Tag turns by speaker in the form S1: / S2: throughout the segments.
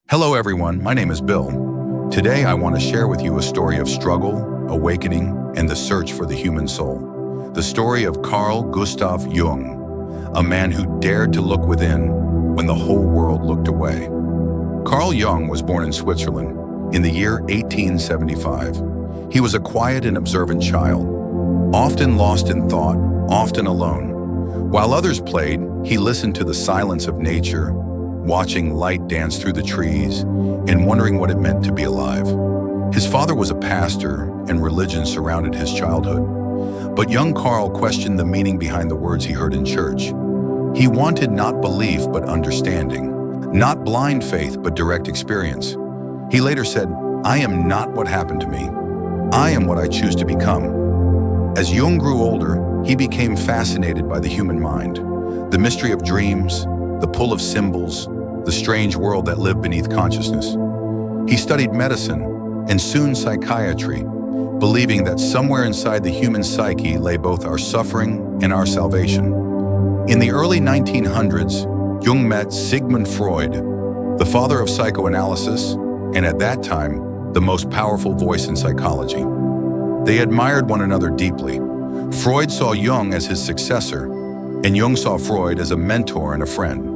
S1: Hello everyone, my name is Bill. Today I want to share with you a story of struggle, awakening, and the search for the human soul. The story of Carl Gustav Jung, a man who dared to look within when the whole world looked away. Carl Jung was born in Switzerland in the year 1875. He was a quiet and observant child, often lost in thought, often alone. While others played, he listened to the silence of nature, watching light dance through the trees and wondering what it meant to be alive. His father was a pastor and religion surrounded his childhood. But young Carl questioned the meaning behind the words he heard in church. He wanted not belief but understanding, not blind faith but direct experience. He later said, "I am not what happened to me. I am what I choose to become." As Jung grew older, he became fascinated by the human mind, the mystery of dreams, the pull of symbols, the strange world that lived beneath consciousness. He studied medicine and soon psychiatry, believing that somewhere inside the human psyche lay both our suffering and our salvation. In the early 1900s, Jung met Sigmund Freud, the father of psychoanalysis, and at that time, the most powerful voice in psychology. They admired one another deeply. Freud saw Jung as his successor, and Jung saw Freud as a mentor and a friend.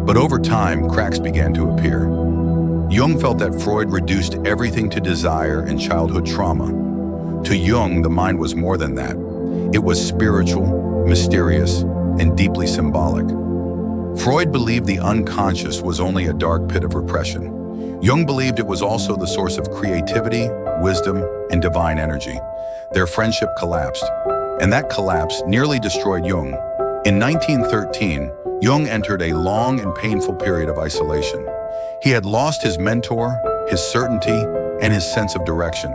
S1: But over time, cracks began to appear. Jung felt that Freud reduced everything to desire and childhood trauma. To Jung, the mind was more than that. It was spiritual, mysterious, and deeply symbolic. Freud believed the unconscious was only a dark pit of repression. Jung believed it was also the source of creativity, wisdom, and divine energy. Their friendship collapsed, and that collapse nearly destroyed Jung. In 1913, Jung entered a long and painful period of isolation. He had lost his mentor, his certainty, and his sense of direction.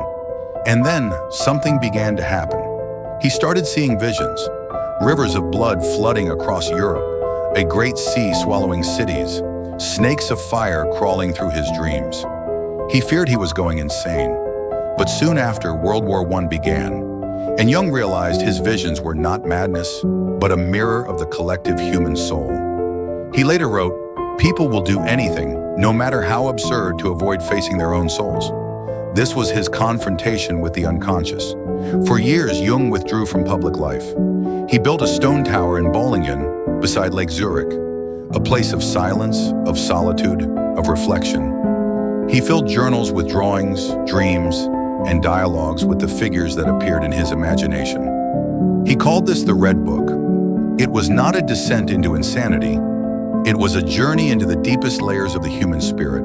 S1: And then something began to happen. He started seeing visions, rivers of blood flooding across Europe, a great sea swallowing cities, snakes of fire crawling through his dreams. He feared he was going insane. But soon after, World War I began, and Jung realized his visions were not madness, but a mirror of the collective human soul. He later wrote, "People will do anything, no matter how absurd, to avoid facing their own souls." This was his confrontation with the unconscious. For years, Jung withdrew from public life. He built a stone tower in Bollingen, beside Lake Zurich, a place of silence, of solitude, of reflection. He filled journals with drawings, dreams, and dialogues with the figures that appeared in his imagination. He called this the Red Book. It was not a descent into insanity. It was a journey into the deepest layers of the human spirit.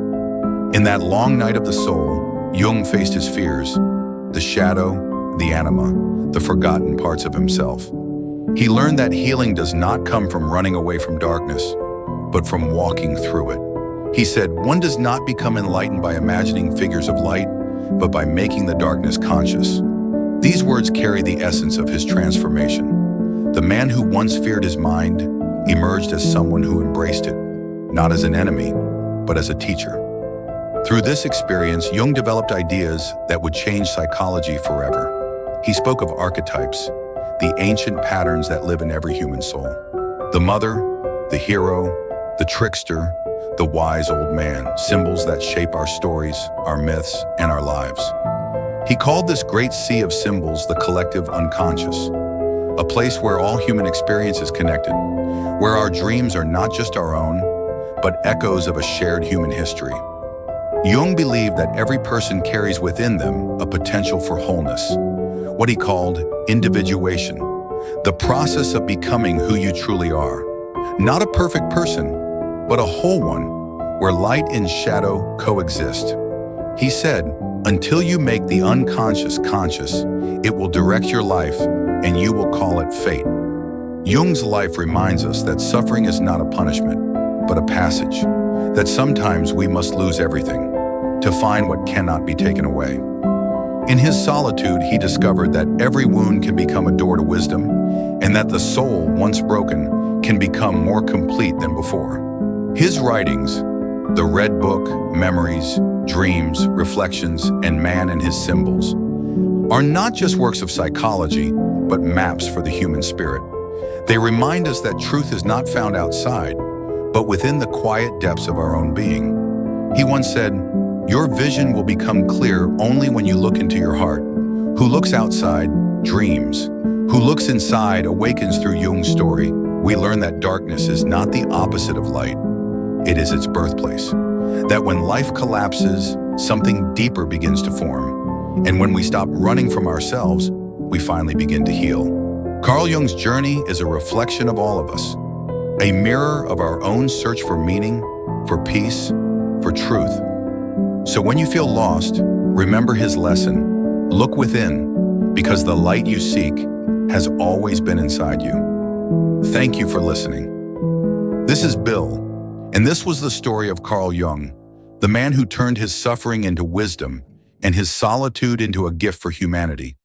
S1: In that long night of the soul, Jung faced his fears, the shadow, the anima, the forgotten parts of himself. He learned that healing does not come from running away from darkness, but from walking through it. He said, "One does not become enlightened by imagining figures of light, but by making the darkness conscious." These words carry the essence of his transformation. The man who once feared his mind emerged as someone who embraced it, not as an enemy, but as a teacher. Through this experience, Jung developed ideas that would change psychology forever. He spoke of archetypes, the ancient patterns that live in every human soul. The mother, the hero, the trickster, the wise old man, symbols that shape our stories, our myths, and our lives. He called this great sea of symbols the collective unconscious, a place where all human experience is connected, where our dreams are not just our own, but echoes of a shared human history. Jung believed that every person carries within them a potential for wholeness, what he called individuation, the process of becoming who you truly are. Not a perfect person, but a whole one, where light and shadow coexist. He said, "Until you make the unconscious conscious, it will direct your life, and you will call it fate." Jung's life reminds us that suffering is not a punishment, but a passage, that sometimes we must lose everything to find what cannot be taken away. In his solitude, he discovered that every wound can become a door to wisdom, and that the soul, once broken, can become more complete than before. His writings, the Red Book, Memories, Dreams, Reflections, and Man and His Symbols, are not just works of psychology, but maps for the human spirit. They remind us that truth is not found outside, but within the quiet depths of our own being. He once said, "Your vision will become clear only when you look into your heart. Who looks outside, dreams. Who looks inside, awakens." Through Jung's story, we learn that darkness is not the opposite of light. It is its birthplace. That when life collapses, something deeper begins to form. And when we stop running from ourselves, we finally begin to heal. Carl Jung's journey is a reflection of all of us, a mirror of our own search for meaning, for peace, for truth. So when you feel lost, remember his lesson. Look within, because the light you seek has always been inside you. Thank you for listening. This is Bill, and this was the story of Carl Jung, the man who turned his suffering into wisdom and his solitude into a gift for humanity.